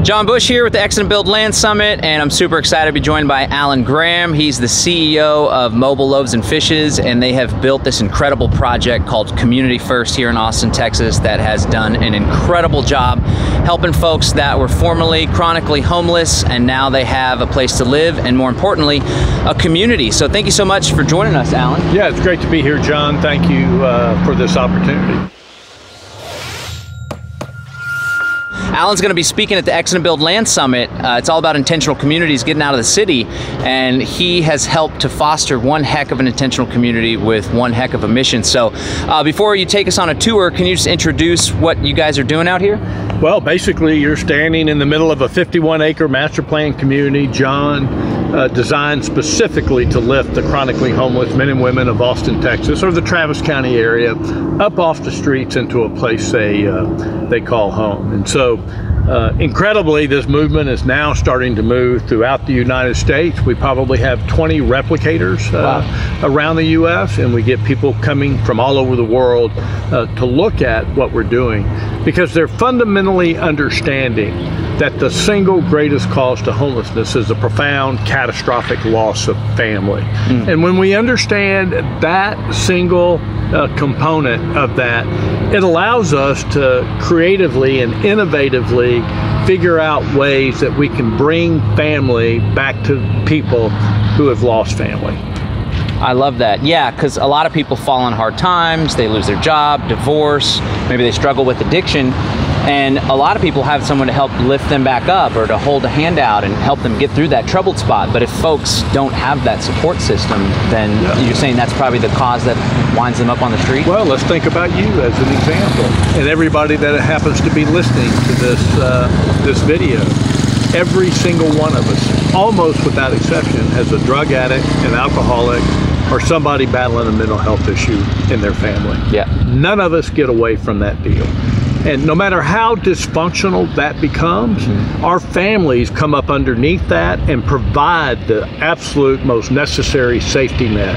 John Bush here with the Exit and Build Land Summit, and I'm super excited to be joined by Alan Graham. He's the CEO of Mobile Loaves and Fishes, and they have built this incredible project called Community First here in Austin, Texas, that has done an incredible job helping folks that were formerly chronically homeless, and now they have a place to live, and more importantly, a community. So thank you so much for joining us, Alan. Yeah, it's great to be here, John. Thank you for this opportunity. Alan's going to be speaking at the Exit and Build Land Summit. It's all about intentional communities getting out of the city, and he has helped to foster one heck of an intentional community with one heck of a mission. So before you take us on a tour, can you just introduce what you guys are doing out here? Well, basically you're standing in the middle of a 51-acre master plan community, John, designed specifically to lift the chronically homeless men and women of Austin, Texas, or the Travis County area, up off the streets into a place they call home. And so incredibly, this movement is now starting to move throughout the United States. We probably have 20 replicators around the U.S., and we get people coming from all over the world to look at what we're doing, because they're fundamentally understanding that the single greatest cause to homelessness is the profound catastrophic loss of family. And when we understand that single component of that, it allows us to creatively and innovatively figure out ways that we can bring family back to people who have lost family. I love that. Yeah, because a lot of people fall on hard times, they lose their job, divorce, maybe they struggle with addiction, and a lot of people have someone to help lift them back up or to hold a hand out and help them get through that troubled spot. But if folks don't have that support system, then you're saying that's probably the cause that winds them up on the street? Well, let's think about you as an example, and everybody that happens to be listening to this video. Every single one of us, almost without exception, has a drug addict, an alcoholic, or somebody battling a mental health issue in their family. Yeah. None of us get away from that deal. And no matter how dysfunctional that becomes, our families come up underneath that and provide the absolute most necessary safety net.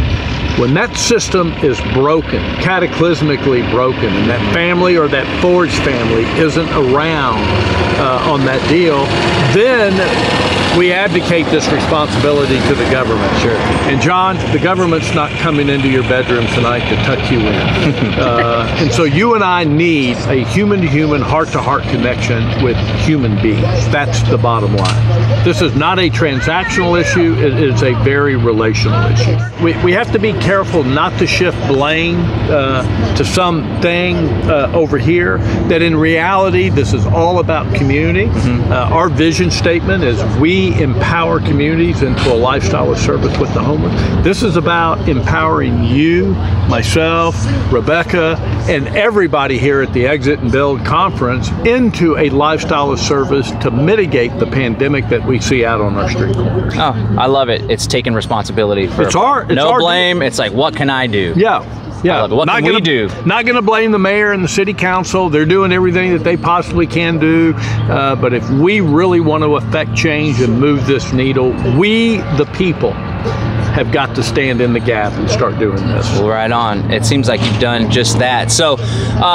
When that system is broken, cataclysmically broken, and that family or that forged family isn't around on that deal, then we abdicate this responsibility to the government. Sure. And John, the government's not coming into your bedroom tonight to tuck you in. And so you and I need a human-to-human, heart-to-heart connection with human beings. That's the bottom line. This is not a transactional issue. It is a very relational issue. We have to be careful not to shift blame to something over here, that in reality, this is all about community. Our vision statement is we empower communities into a lifestyle of service with the homeless. This is about empowering you, myself, Rebecca, and everybody here at the Exit and Build conference into a lifestyle of service to mitigate the pandemic that we see out on our street corners. Oh, I love it. It's taking responsibility for no blame. It's like, what can I do? Yeah. I love it. What can we do? Not going to blame the mayor and the city council. They're doing everything that they possibly can do. But if we really want to affect change and move this needle, we, the people, have got to stand in the gap and start doing this. Well, right on. It seems like you've done just that. So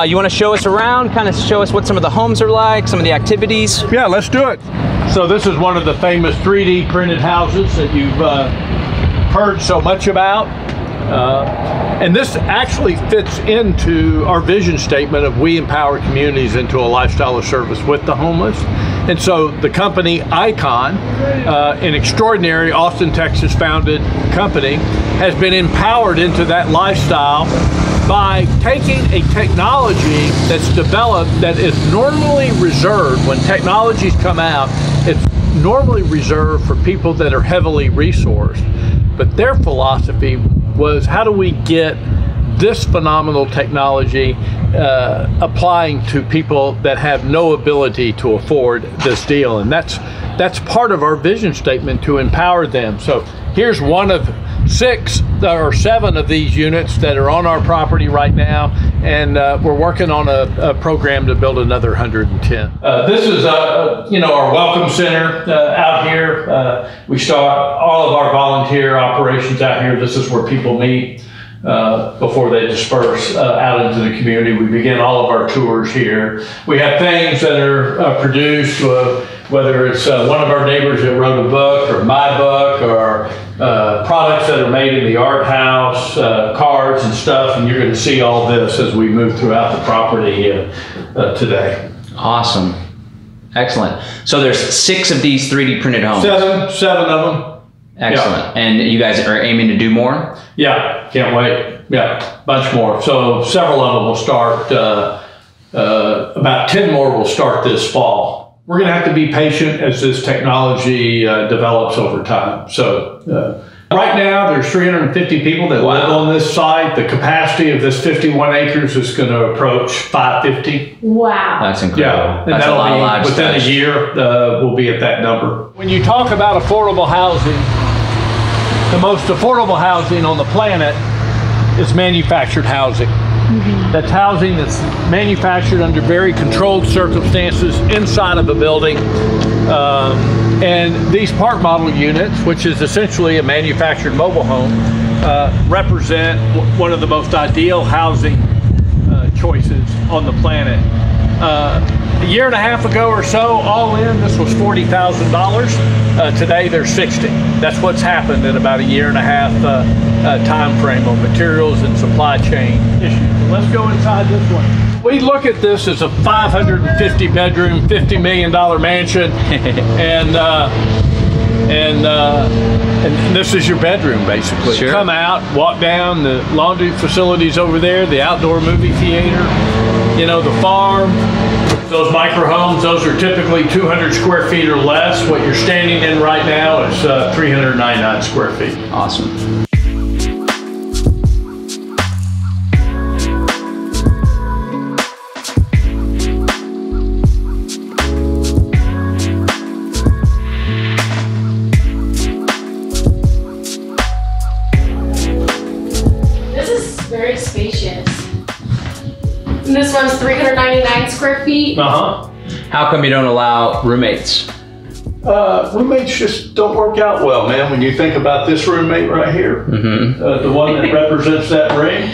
you want to show us around, kind of show us what some of the homes are like, some of the activities? Yeah, let's do it. So this is one of the famous 3D printed houses that you've heard so much about. And this actually fits into our vision statement of we empower communities into a lifestyle of service with the homeless. And so the company Icon, an extraordinary Austin, Texas founded company, has been empowered into that lifestyle by taking a technology that's developed that is normally reserved, when technologies come out, it's normally reserved for people that are heavily resourced. But their philosophy was, how do we get this phenomenal technology applying to people that have no ability to afford this deal? And that's part of our vision statement, to empower them. So here's one of 6 or 7 of these units that are on our property right now, and we're working on a program to build another 110. This is our welcome center out here. We start all of our volunteer operations out here. This is where people meet before they disperse out into the community. We begin all of our tours here. We have things that are produced whether it's one of our neighbors that wrote a book, or my book, or products that are made in the art house, cards and stuff, and you're going to see all this as we move throughout the property today. Awesome. Excellent. So there's 6 of these 3D printed homes. Seven of them. Excellent. Yeah. And you guys are aiming to do more? Yeah, can't wait. Yeah, bunch more. So several of them will start, about 10 more will start this fall. We're going to have to be patient as this technology develops over time. So right now there's 350 people that live on this site. The capacity of this 51 acres is going to approach 550. Wow. That's incredible. Yeah, and that's that'll be within a year, we'll be at that number. When you talk about affordable housing, the most affordable housing on the planet is manufactured housing. That's housing that's manufactured under very controlled circumstances inside of a building. And these park model units, which is essentially a manufactured mobile home, represent one of the most ideal housing choices on the planet. A year and a half ago or so, all in, this was $40,000. Today, they're $60,000. That's what's happened in about a year and a half time frame on materials and supply chain issues. Let's go inside this one. We look at this as a 550 bedroom, $50 million mansion, and this is your bedroom, basically. Sure. Come out, walk down, the laundry facilities over there, the outdoor movie theater, you know, the farm. Those micro homes, those are typically 200 square feet or less. What you're standing in right now is 399 square feet. Awesome. Very spacious. And this one's 399 square feet. Uh-huh. How come you don't allow roommates? Roommates just don't work out well, man. When you think about this roommate right here, the one that represents that ring,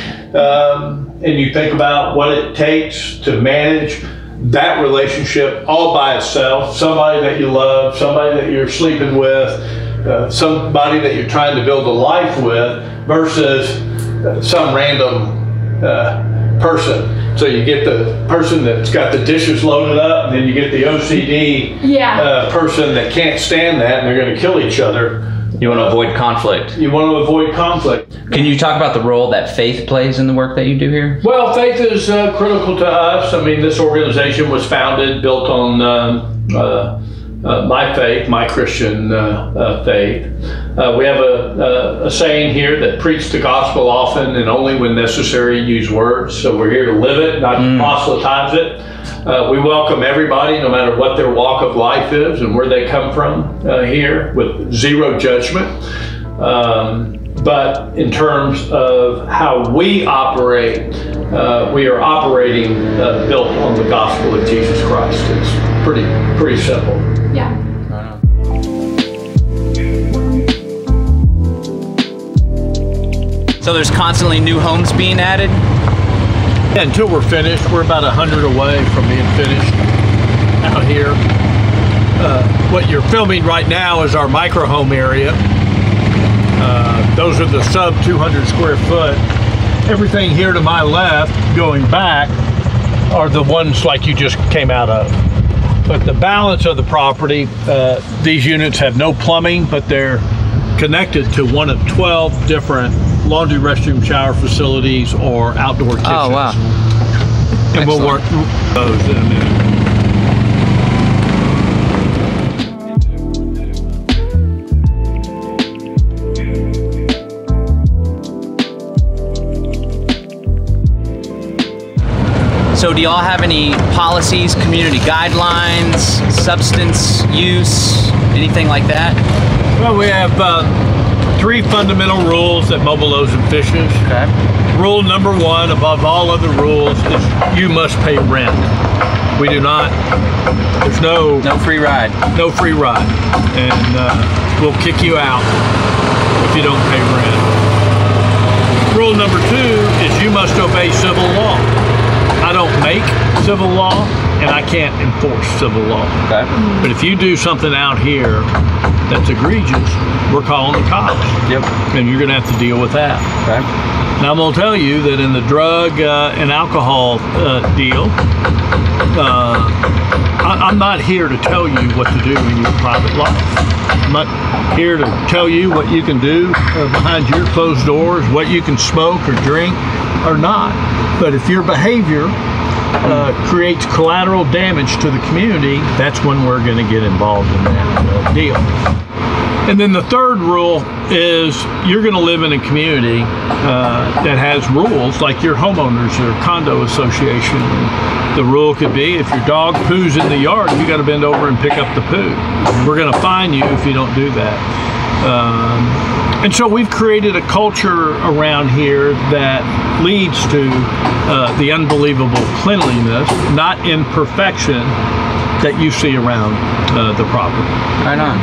and you think about what it takes to manage that relationship all by itself, somebody that you love, somebody that you're sleeping with, somebody that you're trying to build a life with, versus some random person. So you get the person that's got the dishes loaded up, and then you get the OCD person that can't stand that, and they're going to kill each other. You want to avoid conflict. You want to avoid conflict. Can you talk about the role that faith plays in the work that you do here? Well, faith is critical to us. I mean, this organization was founded, built on my faith, my Christian faith. We have a saying here that preach the gospel often and only when necessary use words. So we're here to live it, not to proselytize it. We welcome everybody, no matter what their walk of life is and where they come from here, with zero judgment. But in terms of how we operate, we are operating built on the gospel of Jesus Christ. It's pretty simple. Yeah. So there's constantly new homes being added? Yeah, until we're finished. We're about 100 away from being finished out here. What you're filming right now is our micro home area. Those are the sub 200 square foot. Everything here to my left going back are the ones like you just came out of. But the balance of the property, these units have no plumbing, but they're connected to one of 12 different laundry, restroom, shower facilities or outdoor kitchens. Oh, wow. And we'll work those in a minute. So do y'all have any policies, community guidelines, substance use, anything like that? Well, we have 3 fundamental rules at Mobile Loaves and Fishes. Okay. Rule number 1, above all other rules, is you must pay rent. We do not, there's no free ride. No free ride. And we'll kick you out if you don't pay rent. Rule number 2 is you must obey civil law. I don't make civil law, and I can't enforce civil law. Okay. But if you do something out here that's egregious, we're calling the cops. Yep. And you're gonna have to deal with that. Okay. Now I'm gonna tell you that in the drug and alcohol deal, I'm not here to tell you what to do in your private life. I'm not here to tell you what you can do behind your closed doors, what you can smoke or drink or not. But if your behavior creates collateral damage to the community, that's when we're going to get involved in that deal. And then the third rule is you're going to live in a community that has rules, like your homeowners or condo association. The rule could be if your dog poos in the yard, you got to bend over and pick up the poo. We're going to fine you if you don't do that. And so we've created a culture around here that leads to the unbelievable cleanliness, not imperfection, that you see around the property. Right on.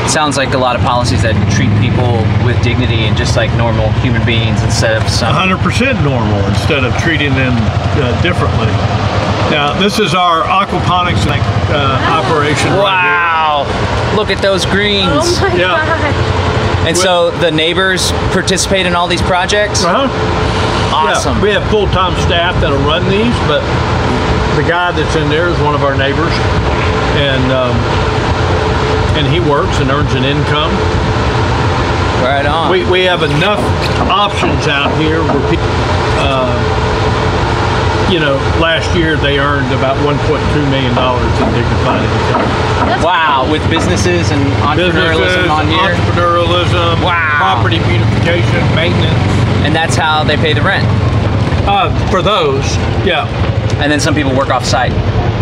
Sounds like a lot of policies that treat people with dignity and just like normal human beings instead of some 100% normal instead of treating them differently. Now, this is our aquaponics operation. Wow! Look at those greens. Oh my God. And so the neighbors participate in all these projects? Awesome. Yeah, we have full-time staff that'll run these, but the guy that's in there is one of our neighbors, and he works and earns an income. Right on. We have enough options out here where people, you know, last year they earned about $1.2 million in dignified income. Wow, with businesses and entrepreneurialism on here? Entrepreneurialism, wow. Property beautification, maintenance. And that's how they pay the rent? For those, yeah. And then some people work off site?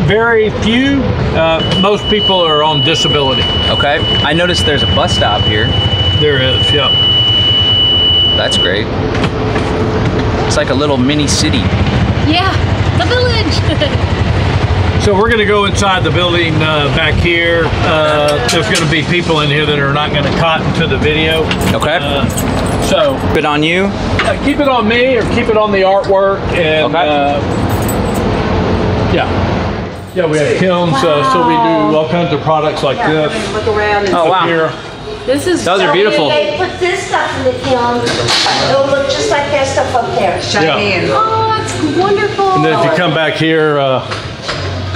Very few. Most people are on disability. Okay. I noticed there's a bus stop here. There is, yeah. That's great. It's like a little mini city. Yeah, the village. So we're going to go inside the building back here. There's going to be people in here that are not going to cotton to the video. Okay. So Good on you. Keep it on me or keep it on the artwork. And yeah, we have kilns, so we do all kinds of products like this. Look around and Oh wow. Here. This is Those are beautiful. They put this stuff in the kiln. It'll look just like that stuff up there. Shiny and Oh, that's wonderful. And then if you come back here,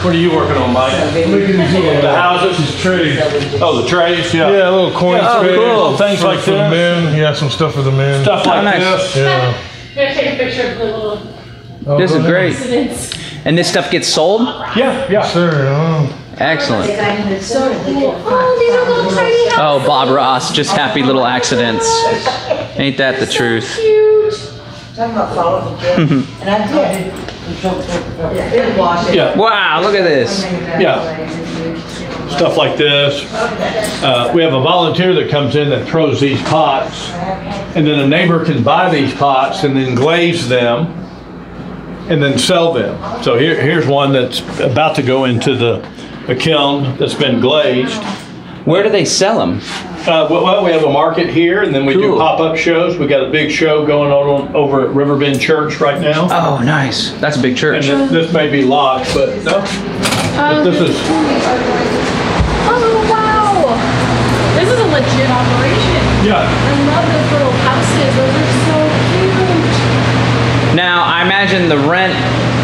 what are you working on, Mike? The houses, the trays. Oh, the trays, yeah. Yeah, a little coin space. Cool. Things like for the this. moon. Yeah, some stuff for the moon. Stuff like nice. this. Yeah. I'm gonna take a picture of the little This is great. incidents. And this stuff gets sold? Yeah. Sure. Excellent. So cool. Oh, these are little tiny houses. Oh, Bob Ross, just happy little accidents. Ain't that the truth? Cute. talking about follow the gym. And I did. It washed it. Yeah. Wow, look at this. Yeah. Stuff like this. We have a volunteer that comes in that throws these pots, and then a neighbor can buy these pots and then glaze them and then sell them. So here's one that's about to go into a kiln that's been glazed. Where do they sell them? Well, we have a market here, and then we do pop-up shows. We got a big show going on over at Riverbend Church right now. Oh, nice. That's a big church. And this may be locked, but no. But this is. Oh, wow. This is a legit operation. Yeah. I love those little houses. Those are so cute. Now, I imagine the rent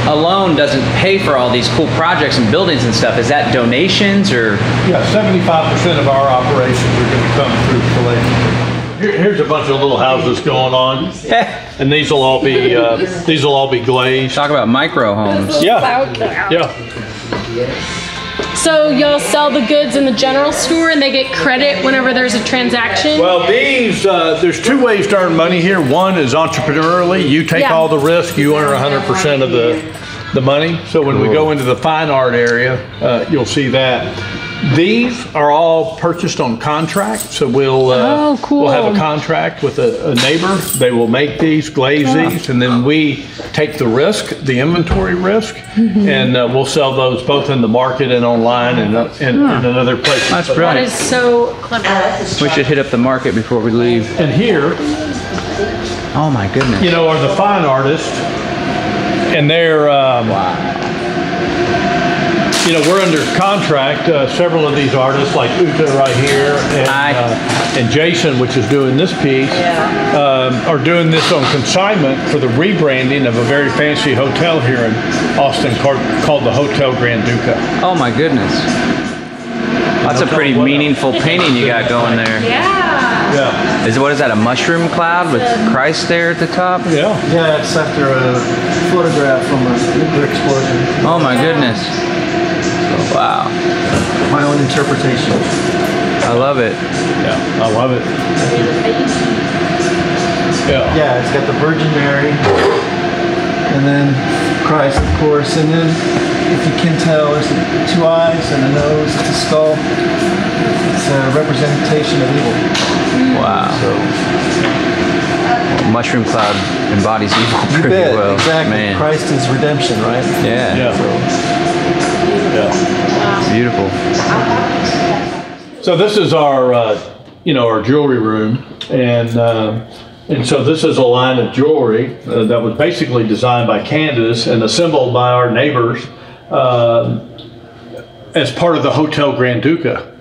alone doesn't pay for all these cool projects and buildings and stuff. Is that donations or? Yeah, 75% of our operations are going to come through philanthropy. Here's a bunch of little houses going on, and these will all be glazed. Talk about micro homes. Yeah. Yeah. So y'all sell the goods in the general store and they get credit whenever there's a transaction? Well, these, there's two ways to earn money here. One is entrepreneurially. You take all the risk, you earn 100% of the money. So when we go into the fine art area, you'll see that. These are all purchased on contract. So we'll have a contract with a neighbor. They will make these, glaze these, and then we take the risk, the inventory risk, and we'll sell those both in the market and online and another place. That's That brilliant. is so clever. We should hit up the market before we leave. And here, Oh my goodness. you know, are the fine artists. And they're, you know, we're under contract. Several of these artists, like Uta right here, and Jason, which is doing this piece, are doing this on consignment for the rebranding of a very fancy hotel here in Austin called the Hotel Grand Duca. Oh my goodness. That's a pretty meaningful painting you got going there. Yeah. What is that, a mushroom cloud with Christ there at the top? Yeah. Yeah, it's after a photograph from a nuclear explosion. Oh my goodness. Wow. My own interpretation. I love it. Yeah, I love it. Yeah. Yeah, it's got the Virgin Mary, and then Christ, of course, and then if you can tell, there's the 2 eyes and a nose, it's a skull. It's a representation of evil. Wow. So, mushroom cloud embodies evil pretty well. Exactly. Man. Christ is redemption, right? Yeah. Yeah. So, It's beautiful. So this is our, you know, our jewelry room, and so this is a line of jewelry that was basically designed by Candace and assembled by our neighbors as part of the Hotel Grand Duca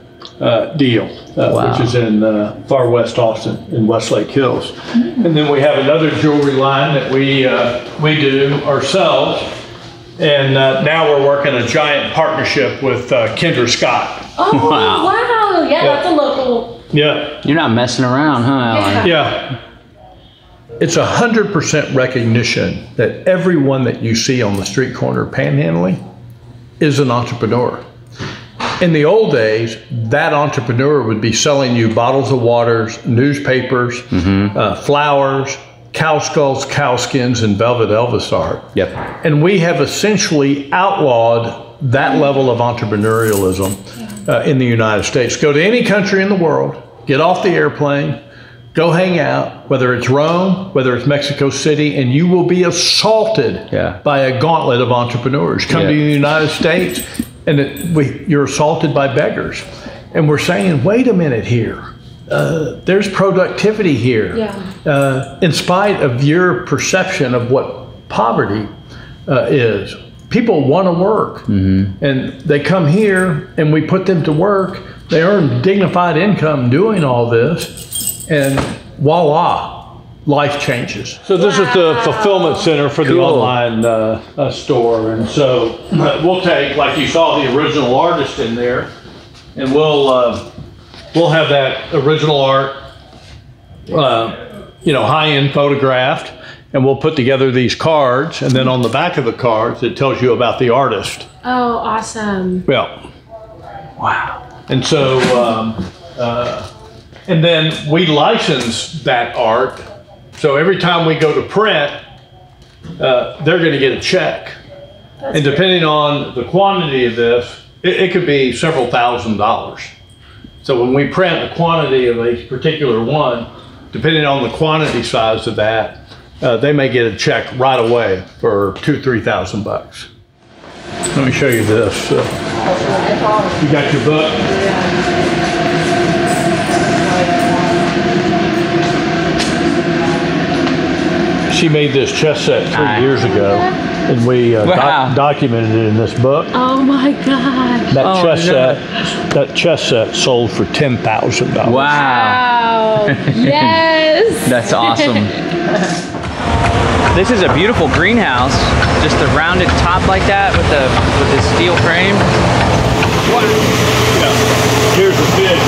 deal, which is in far west Austin in Westlake Hills. And then we have another jewelry line that we do ourselves. And now we're working a giant partnership with Kendra Scott. Oh, wow. Yeah, that's a local. Yeah. You're not messing around, huh, Alan? Yeah. It's 100% recognition that everyone that you see on the street corner panhandling is an entrepreneur. In the old days, that entrepreneur would be selling you bottles of waters, newspapers, flowers, cow skulls, cow skins, and velvet Elvis art. Yep. And we have essentially outlawed that level of entrepreneurialism in the United States. Go to any country in the world, get off the airplane, go hang out, whether it's Rome, whether it's Mexico City, and you will be assaulted by a gauntlet of entrepreneurs. Come to the United States, and you're assaulted by beggars. And we're saying, wait a minute here. There's productivity here. In spite of your perception of what poverty is. People want to work, and they come here and we put them to work. They earn dignified income doing all this, and voila, life changes. So this is the fulfillment center for the online store. And so we'll take, like you saw the original artist in there, and we'll have that original art, you know, high-end photographed, and we'll put together these cards, and then on the back of the cards, it tells you about the artist. Oh, awesome. Yeah. Wow. And so, and then we license that art. So every time we go to print, they're going to get a check. And depending on the quantity of this, it could be several $1,000s. So when we print a quantity of a particular one, depending on the quantity size of that, they may get a check right away for $2,000 to $3,000. Let me show you this. You got your book? She made this chess set 3 years ago, and we documented it in this book. Oh my God. That chess set sold for $10,000. Wow. Yes. That's awesome. This is a beautiful greenhouse. Just the rounded top like that with the steel frame. What? Yeah. Here's the fish.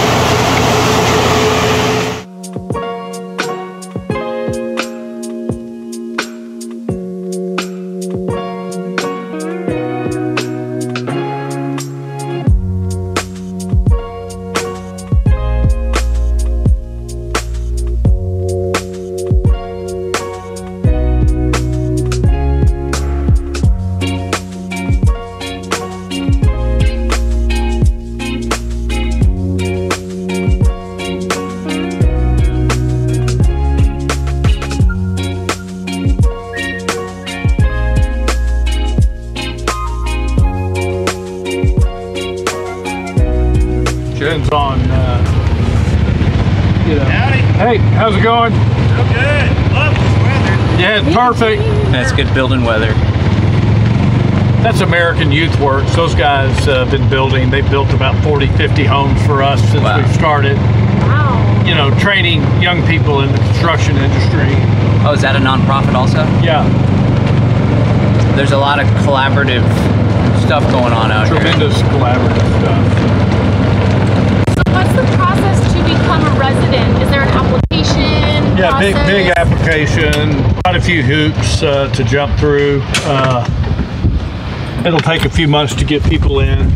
On, you know. Howdy. Hey, how's it going? Oh, good. Love this weather. Yeah, it's perfect. That's good building weather. That's American Youth Works. Those guys have been building. They've built about 40, 50 homes for us since we've started. Wow. You know, training young people in the construction industry. Oh, is that a nonprofit also? Yeah. There's a lot of collaborative stuff going on out here. Tremendous collaborative stuff. So what's the process to become a resident? Is there an application Yeah, process? big application. Quite a few hoops to jump through. It'll take a few months to get people in.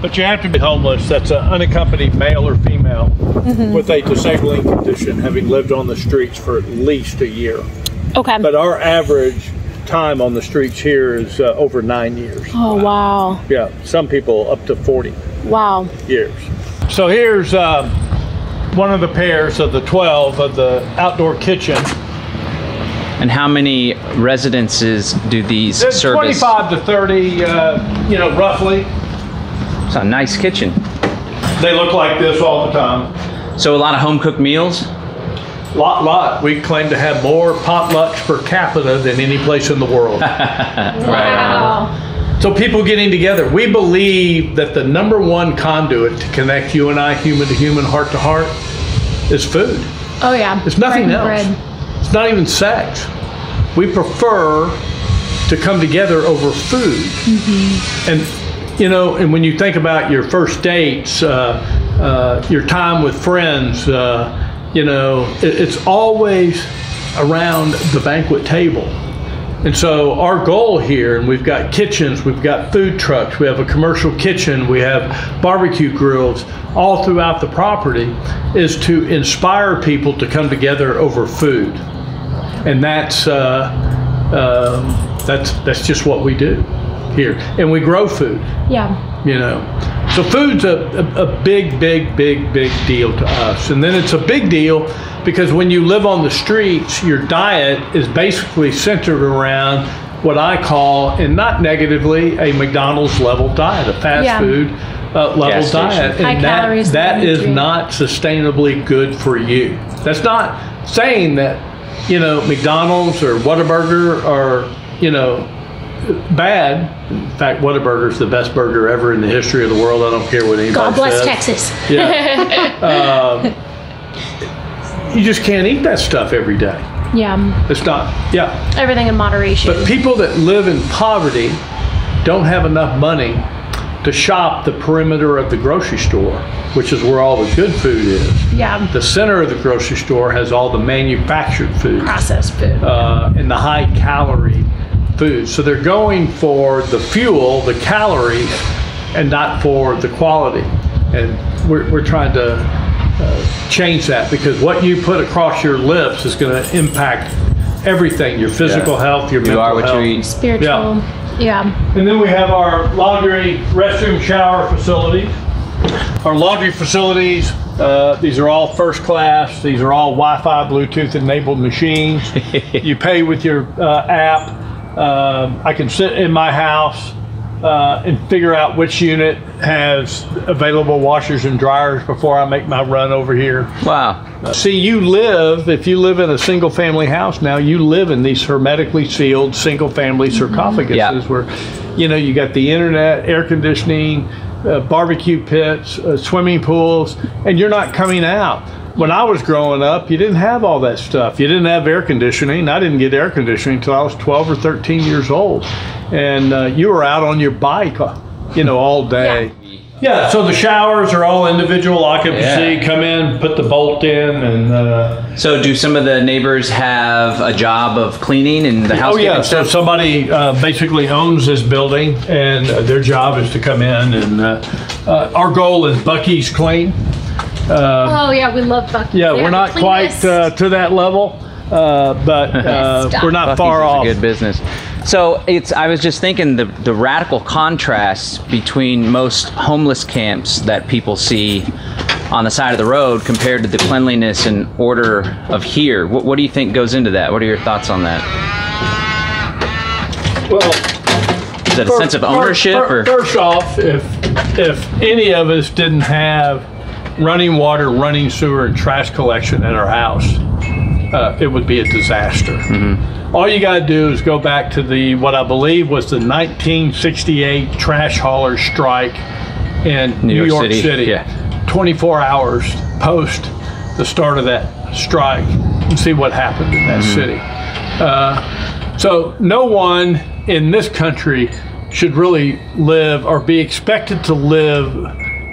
But you have to be homeless. That's an unaccompanied male or female with a disabling condition, having lived on the streets for at least a year. Okay. But our average time on the streets here is over 9 years. Oh, wow. Yeah, some people up to 40 Wow. years. So here's one of the pairs of the 12 of the outdoor kitchen. And how many residences do these It's service? 25 to 30, you know, roughly. It's a nice kitchen. They look like this all the time. So a lot of home cooked meals? Lot. We claim to have more potlucks per capita than any place in the world. Wow. So people getting together. We believe that the #1 conduit to connect you and I, human to human, heart to heart, is food. Oh, yeah. It's nothing Bread else. and bread. It's not even sex. We prefer to come together over food. And, you know, and when you think about your first dates, your time with friends, you know, it's always around the banquet table. And so our goal here, and we've got kitchens, we've got food trucks, we have a commercial kitchen, we have barbecue grills all throughout the property, is to inspire people to come together over food. And that's just what we do here. And we grow food. Yeah. You know, so food's a big deal to us. And then it's a big deal because when you live on the streets, your diet is basically centered around what I call, and not negatively, a McDonald's level diet, a fast food level Gas diet. station. High And calories, that is nutrient. not not sustainably good for you. That's not saying that, you know, McDonald's or Whataburger are, you know, bad. In fact, Whataburger is the best burger ever in the history of the world. I don't care what anybody God bless says. Texas. Yeah. You just can't eat that stuff every day. Yeah. It's not, yeah. Everything in moderation. But people that live in poverty don't have enough money to shop the perimeter of the grocery store, which is where all the good food is. Yeah. The center of the grocery store has all the manufactured food. Processed food. And the high calorie food. So they're going for the fuel, the calories, and not for the quality. And we're trying to change that, because what you put across your lips is going to impact everything, your physical health, your mental You are what health. you eat. Spiritual. Yeah. And then we have our laundry, restroom, shower facilities. Our laundry facilities, these are all first class. These are all Wi-Fi, Bluetooth enabled machines. You pay with your app. I can sit in my house and figure out which unit has available washers and dryers before I make my run over here. Wow. See, if you live in a single family house now, you live in these hermetically sealed single family sarcophaguses where, you know, you got the internet, air conditioning, barbecue pits, swimming pools, and you're not coming out. When I was growing up, you didn't have all that stuff. You didn't have air conditioning. I didn't get air conditioning until I was 12 or 13 years old. And you were out on your bike, you know, all day. Yeah, so the showers are all individual occupancy. Yeah. Come in, put the bolt in, and... So do some of the neighbors have a job of cleaning and the housekeeping so stuff? somebody basically owns this building, and their job is to come in, and our goal is Bucky's Clean. Oh yeah, we love Buc-ee's. Yeah, They we're have not the quite cleanest- to that level, but we're not Buc-ee's far is off. a good business. So I was just thinking the radical contrast between most homeless camps that people see on the side of the road compared to the cleanliness and order of here. What do you think goes into that? What are your thoughts on that? Well, Is it a sense of ownership or? First off, if any of us didn't have running water, running sewer, and trash collection at our house, it would be a disaster. All you got to do is go back to what I believe was the 1968 trash hauler strike in New York City. Yeah. 24 hours post the start of that strike, and see what happened in that city. So no one in this country should really live or be expected to live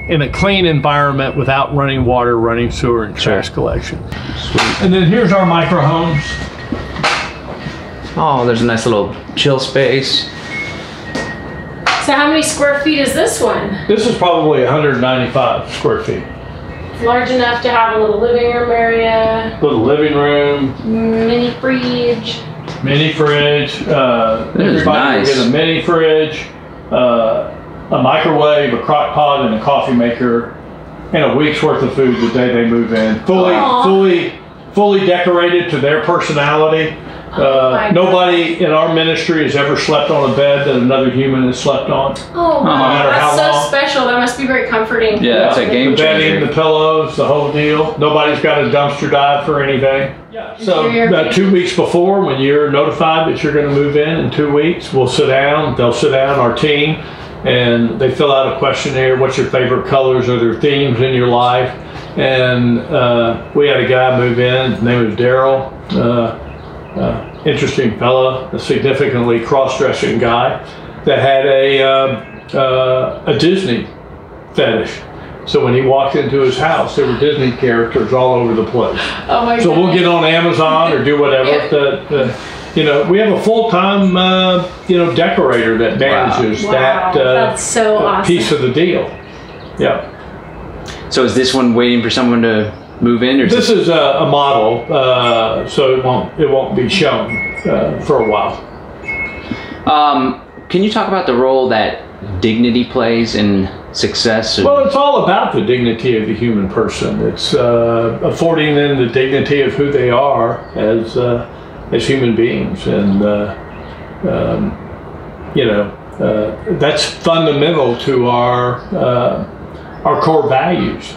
in a clean environment without running water, running sewer, and trash collection. Sweet. And then here's our micro homes. Oh, there's a nice little chill space. So how many square feet is this one? This is probably 195 square feet. It's large enough to have a little living room area. Little living room. Mini fridge. Mini fridge. Everybody nice. will get a mini fridge, a microwave, a crock pot, and a coffee maker, and a week's worth of food the day they move in. Fully decorated to their personality. Nobody in our ministry has ever slept on a bed that another human has slept on. Oh, wow. That's so special. That must be very comforting. Yeah, that's a game changer. The bedding, the pillows, the whole deal. Nobody's got a dumpster dive for anything. Yeah. So about 2 weeks before, when you're notified that you're going to move in 2 weeks, we'll sit down. They'll sit down, our team, and they fill out a questionnaire. What's your favorite colors? Are there themes in your life? And we had a guy move in. His name was Daryl. Interesting fella, a significantly cross-dressing guy that had a Disney fetish. So when he walked into his house, there were Disney characters all over the place. Oh my So God. we'll get on Amazon or do whatever. We have a full-time decorator that manages that that's so awesome. piece of the deal. Yeah. So is this one waiting for someone to move in, or This is a model, so it won't be shown for a while. Can you talk about the role that dignity plays in success? Well, it's all about the dignity of the human person. It's affording them the dignity of who they are as human beings, and that's fundamental to our core values.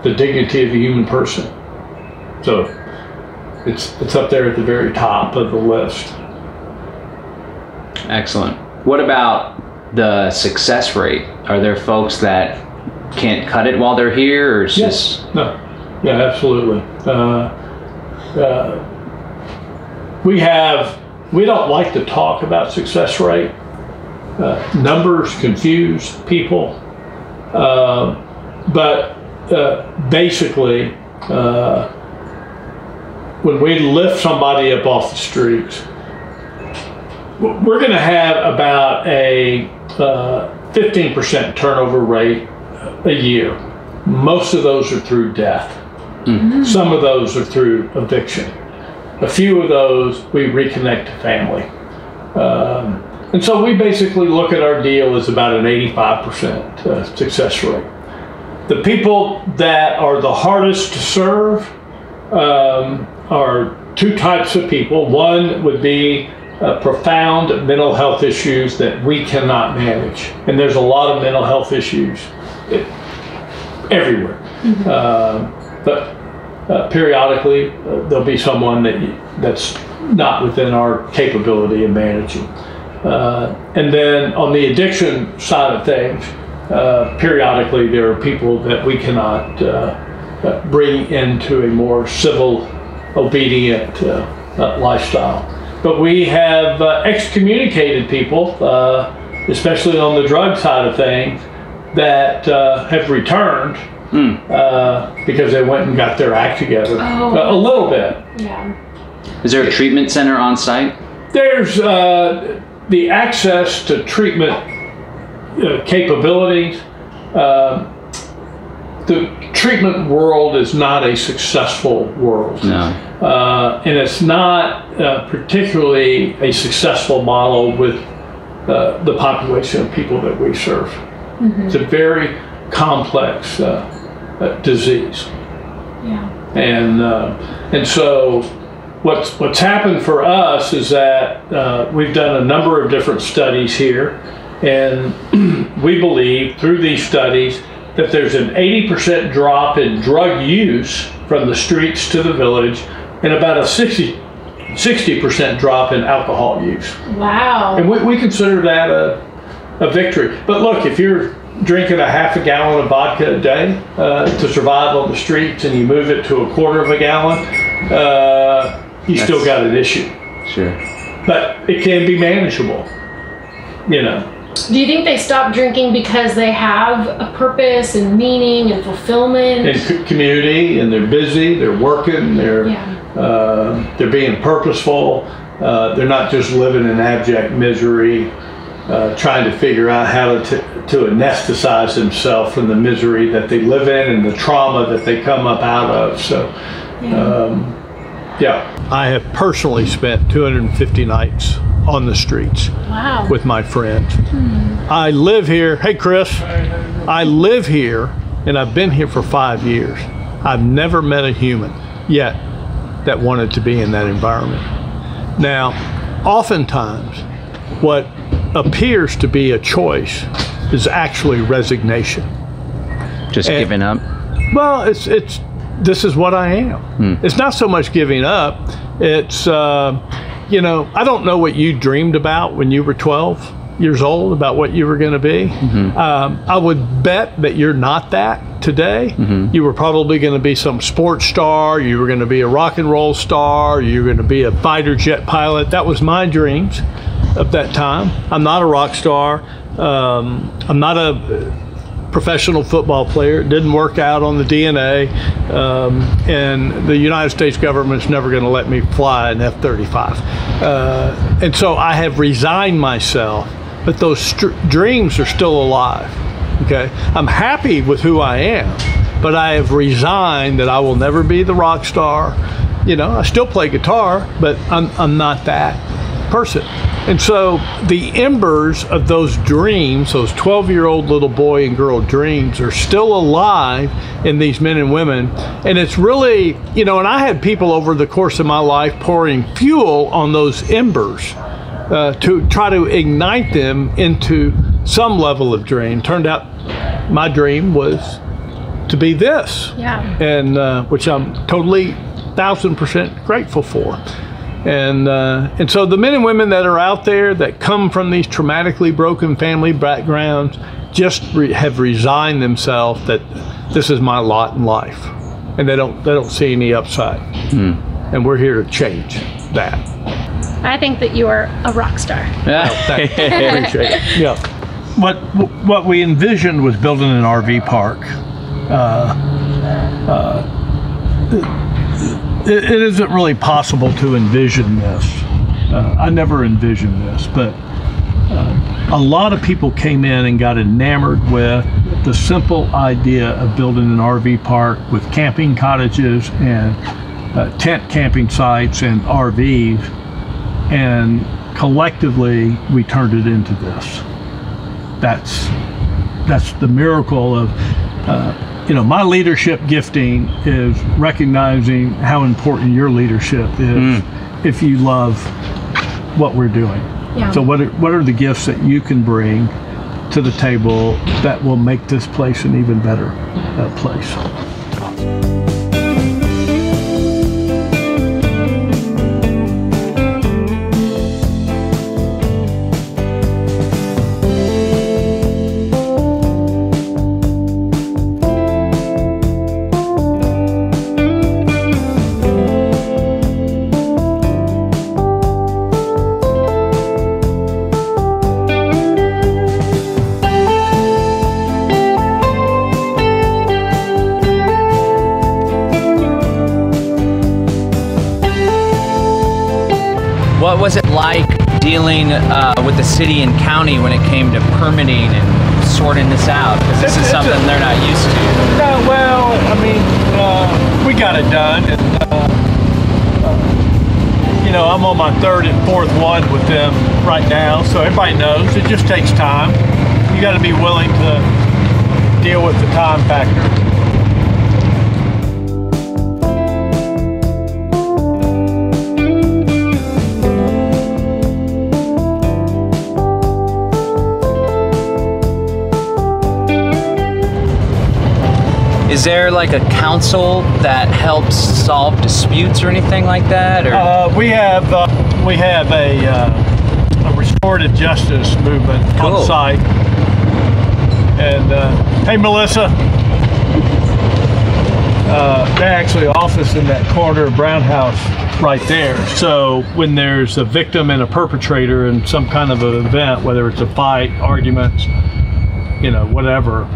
The dignity of the human person. So it's up there at the very top of the list. Excellent. What about the success rate? Are there folks that can't cut it while they're here, or it's just... No. Yeah, absolutely. We don't like to talk about success rate. Numbers confuse people. But basically, when we lift somebody up off the streets, we're going to have about a 15% turnover rate a year. Most of those are through death. Mm-hmm. Some of those are through eviction. A few of those we reconnect to family. And so we basically look at our deal as about an 85% success rate. The people that are the hardest to serve are two types of people. One would be profound mental health issues that we cannot manage. And there's a lot of mental health issues everywhere. Mm-hmm. But periodically, there'll be someone that's not within our capability of managing. And then on the addiction side of things, periodically there are people that we cannot bring into a more civil, obedient lifestyle. But we have excommunicated people, especially on the drug side of things, that have returned because they went and got their act together. A little bit. Yeah. Is there a treatment center on site? There's the access to treatment capabilities. The treatment world is not a successful world. No. And it's not particularly a successful model with the population of people that we serve. Mm-hmm. It's a very complex disease. Yeah. And so what's happened for us is that we've done a number of different studies here, and we believe through these studies that there's an 80% drop in drug use from the streets to the village, and about a 60% 60% drop in alcohol use. Wow. And we consider that a victory. But look, if you're drinking a half a gallon of vodka a day to survive on the streets, and you move it to a quarter of a gallon, you still got an issue. Sure. But it can be manageable, you know. Do you think they stop drinking because they have a purpose and meaning and fulfillment? And community, and they're busy, they're working, they're being purposeful. They're not just living in abject misery, trying to figure out how to anesthetize themselves from the misery that they live in and the trauma that they come up out of. So, I have personally spent 250 nights on the streets with my friends. I live here. Hey, Chris. I live here, and I've been here for 5 years. I've never met a human yet that wanted to be in that environment. Now, oftentimes, what appears to be a choice is actually resignation. Just giving up? Well, it's this is what I am. It's not so much giving up. It's, you know, I don't know what you dreamed about when you were 12 years old about what you were going to be. I would bet that you're not that today. You were probably going to be some sports star. You were going to be a rock and roll star. You were going to be a fighter jet pilot. That was my dreams of that time. I'm not a rock star. I'm not a professional football player. It didn't work out on the DNA, and the United States government's never going to let me fly an F-35. And so I have resigned myself, but those dreams are still alive. Okay, I'm happy with who I am, but I have resigned that I will never be the rock star. You know, I still play guitar, but I'm not that person. And so the embers of those dreams, those 12-year-old little boy and girl dreams, are still alive in these men and women. And it's really, you know, and I had people over the course of my life pouring fuel on those embers to try to ignite them into some level of dream. Turned out my dream was to be this, and which I'm totally 1,000% grateful for. And so the men and women that are out there that come from these traumatically broken family backgrounds just have resigned themselves that this is my lot in life, and they don't see any upside. And we're here to change that. I think that you are a rock star. Thank you. Appreciate it. Yeah. What we envisioned was building an RV park. It isn't really possible to envision this. I never envisioned this, but a lot of people came in and got enamored with the simple idea of building an RV park with camping cottages and tent camping sites and RVs, and collectively we turned it into this. That's the miracle of you know, my leadership gifting is recognizing how important your leadership is if you love what we're doing. So what are the gifts that you can bring to the table that will make this place an even better place? What was it like dealing with the city and county when it came to permitting and sorting this out? Because this is something they're not used to. No, well, I mean, we got it done. And, you know, I'm on my third and fourth one with them right now, so everybody knows it just takes time. You got to be willing to deal with the time factor. Is there like a council that helps solve disputes or anything like that? Or? We have a restorative justice movement on site. And hey, Melissa, they actually office in that corner of Brown House right there. So when there's a victim and a perpetrator in some kind of an event, whether it's a fight, arguments, you know, whatever,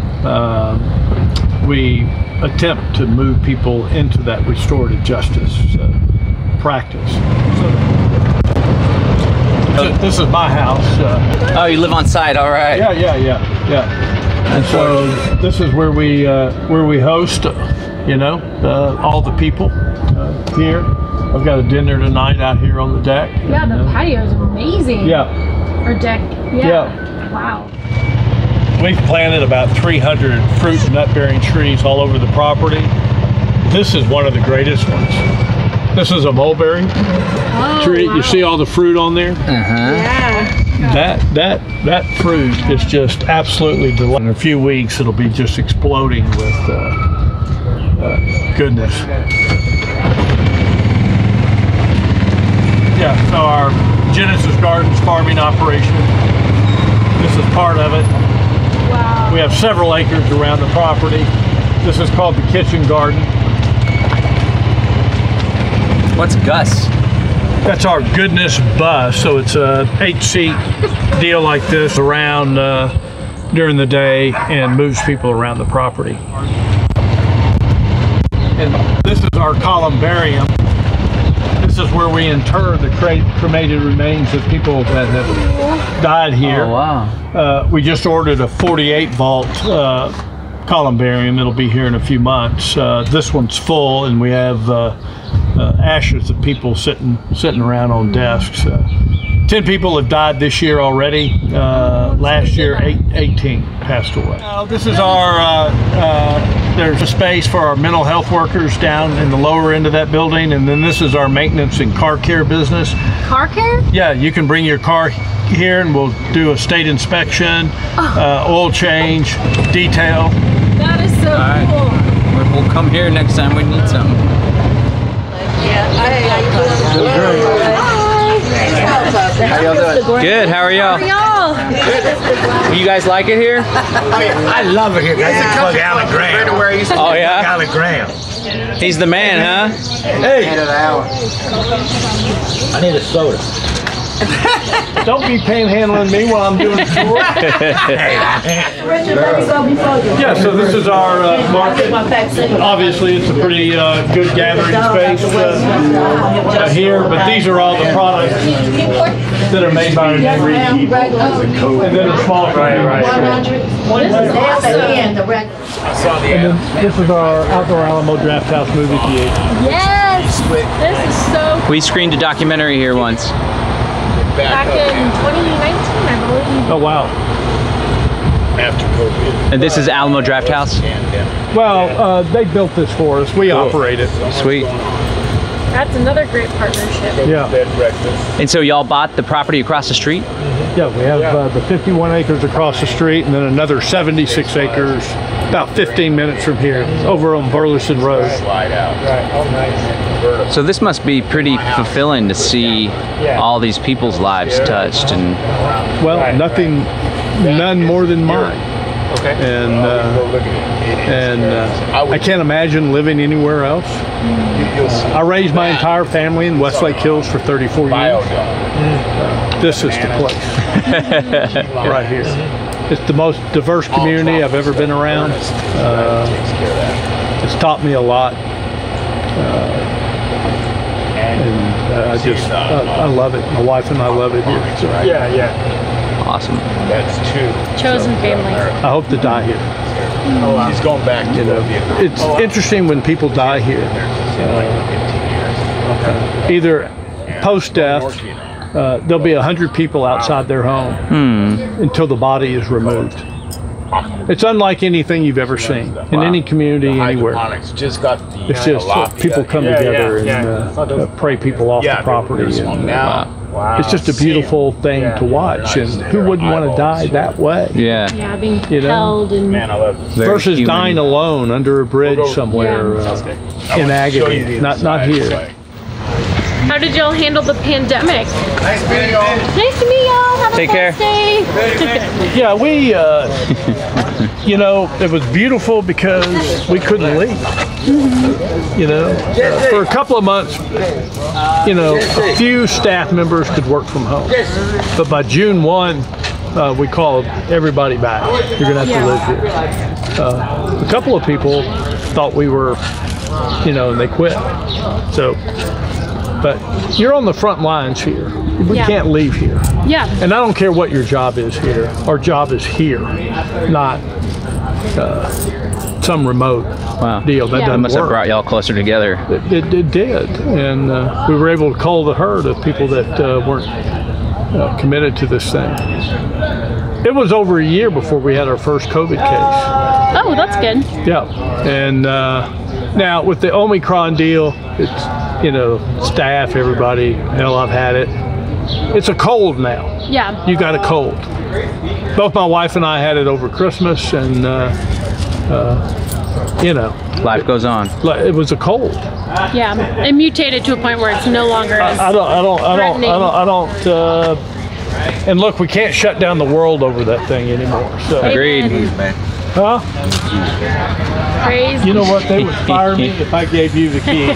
we attempt to move people into that restorative justice practice. So this is my house. Oh, you live on site, all right. Yeah. And so this is where we host, you know, all the people here. I've got a dinner tonight out here on the deck. Yeah, the patio is amazing. Yeah. Or deck. Yeah. Wow. We've planted about 300 fruit and nut-bearing trees all over the property. This is one of the greatest ones. This is a mulberry tree. Wow. You see all the fruit on there? Yeah. That fruit is just absolutely delightful. In a few weeks, it'll be just exploding with goodness. Yeah, so our Genesis Gardens farming operation, this is part of it. Wow. We have several acres around the property. This is called the kitchen garden. What's Gus? That's our goodness bus. So it's a 8-seat deal like this around during the day and moves people around the property. And this is our columbarium. This is where we inter the cremated remains of people that have died here. Oh, wow. We just ordered a 48 vault columbarium. It'll be here in a few months. This one's full, and we have ashes of people sitting around on desks. 10 people have died this year already. Last year, 18 passed away. This is our, there's a space for our mental health workers down in the lower end of that building, and then this is our maintenance and car care business. Car care? Yeah, you can bring your car here and we'll do a state inspection, oil change, detail. That is so cool. We'll come here next time we need something. How y'all doing? Good, how are y'all? You guys like it here? I love it here, guys. It's like Alan Graham. Oh yeah? Alan Graham. He's the man, huh? Hey! I need a soda. Don't be panhandling me while I'm doing the tour. Yeah, so this is our market. Obviously, it's a pretty good gathering space here, but these are all the products that are made by our neighboring people. And then a small And then this is our Outdoor Alamo Draft House movie theater. Yes! This is so We screened a documentary here once. back in 2019, I believe. Oh, wow. After COVID. And this is Alamo Draft House? Well, they built this for us. We operate it. Sweet. That's another great partnership. Yeah. And so y'all bought the property across the street? Yeah, we have the 51 acres across the street and then another 76 acres about 15 minutes from here over on Burleson Road. Slide out. Right. Oh, nice. So this must be pretty fulfilling to see all these people's lives touched. And well, none more than mine. Okay. And I can't imagine living anywhere else. I raised my entire family in Westlake Hills for 34 years. This is the place. Right here. It's the most diverse community I've ever been around. It's taught me a lot. I love it. My wife and I love it here. So. awesome. That's two. Chosen family. I hope to die here. He's going back to It's interesting when people die here. Either post-death, there'll be 100 people outside their home until the body is removed. It's unlike anything you've ever seen in any community anywhere. It's just people come together and pray people off the property. And, Wow. It's just a beautiful thing to watch, and who wouldn't want to die that way? Yeah. Yeah, being You know? held and Man, I love this. Very Versus human. dying alone under a bridge somewhere in agony. Not here. how did y'all handle the pandemic? Nice meeting y'all. Nice to meet y'all. Have Take a care. blessed day. Yeah, we, you know, it was beautiful because we couldn't leave. You know, for a couple of months, you know, a few staff members could work from home. But by June 1, we called everybody back. You're going to have to live here. A couple of people thought we were, you know, and they quit. So, but you're on the front lines here. We Yeah. can't leave here. Yeah. And I don't care what your job is here. Our job is here, not some remote deal. That Yeah. doesn't Must have work. brought y'all closer together. It did, and we were able to cull the herd of people that weren't committed to this thing. It was over a year before we had our first COVID case. Oh, that's good. Yeah, and now with the Omicron deal, it's, you know, staff, everybody, hell, I've had it. It's a cold now. Yeah. You got a cold. Both my wife and I had it over Christmas, and you know, Life goes on. it was a cold. Yeah. It mutated to a point where it's no longer as I don't. threatening. And look, we can't shut down the world over that thing anymore. So, Agreed. huh? Crazy. You know what? They would fire me if I gave you the key.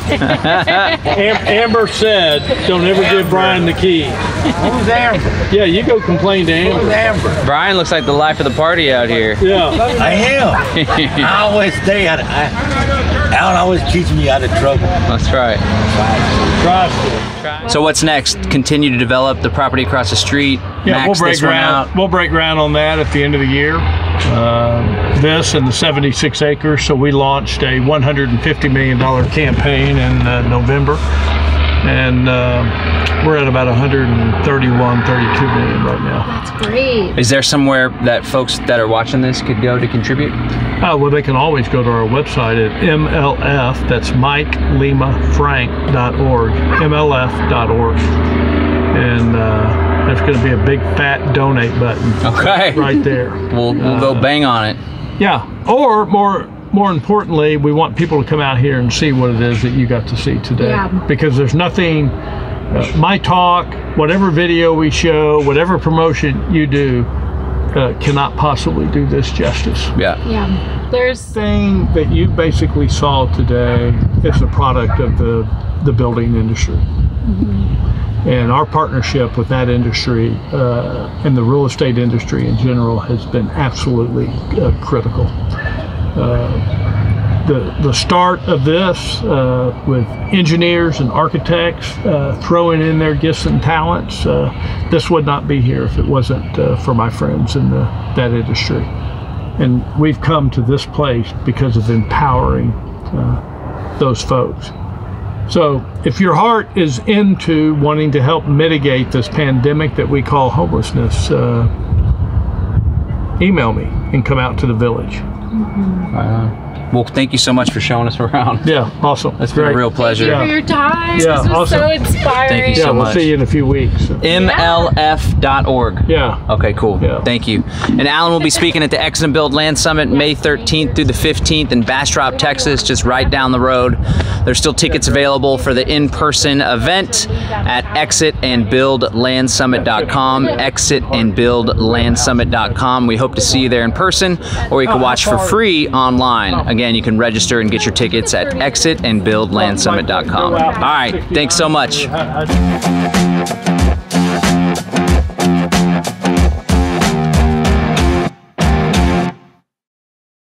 Amber said, "Don't ever give Brian the key." Who's Amber? Yeah, you go complain to Who's Amber. Amber? Brian looks like the life of the party out here. Yeah. I am. I always stay out of. Alan always keeps me out of trouble. That's right. Tries to. So what's next? Continue to develop the property across the street. Yeah, max we'll break this one ground. out. We'll break ground on that at the end of the year. This and the 76 acres. So we launched a $150 million campaign in November, and we're at about 131, 32 million right now. That's great. Is there somewhere that folks that are watching this could go to contribute? Well, they can always go to our website at MLF. That's MikeLimaFrank.org. MLF.org, and there's going to be a big fat donate button. Okay. Right there. We'll go bang on it. Yeah, or more importantly, we want people to come out here and see what it is that you got to see today. Yeah. Because there's nothing, my talk, whatever video we show, whatever promotion you do, cannot possibly do this justice. Yeah. Yeah. There's Thing that you basically saw today is a product of the building industry. And our partnership with that industry and the real estate industry in general has been absolutely critical. The start of this with engineers and architects throwing in their gifts and talents, this would not be here if it wasn't for my friends in that industry. And we've come to this place because of empowering those folks. So if your heart is into wanting to help mitigate this pandemic that we call homelessness, email me and come out to the village. Well, thank you so much for showing us around. Yeah, awesome. It's been a real pleasure. for your time. Yeah, This was so awesome. inspiring. Thank you Yeah, so we'll much. see you in a few weeks. MLF.org. Yeah. Okay, cool. Yeah. Thank you. And Alan will be speaking at the Exit and Build Land Summit May 13th through the 15th in Bastrop, Texas, just right down the road. There's still tickets available for the in-person event at exitandbuildlandsummit.com, exitandbuildlandsummit.com. We hope to see you there in person, or you can watch for free online. Again, you can register and get your tickets at exitandbuildlandsummit.com. All right, thanks so much.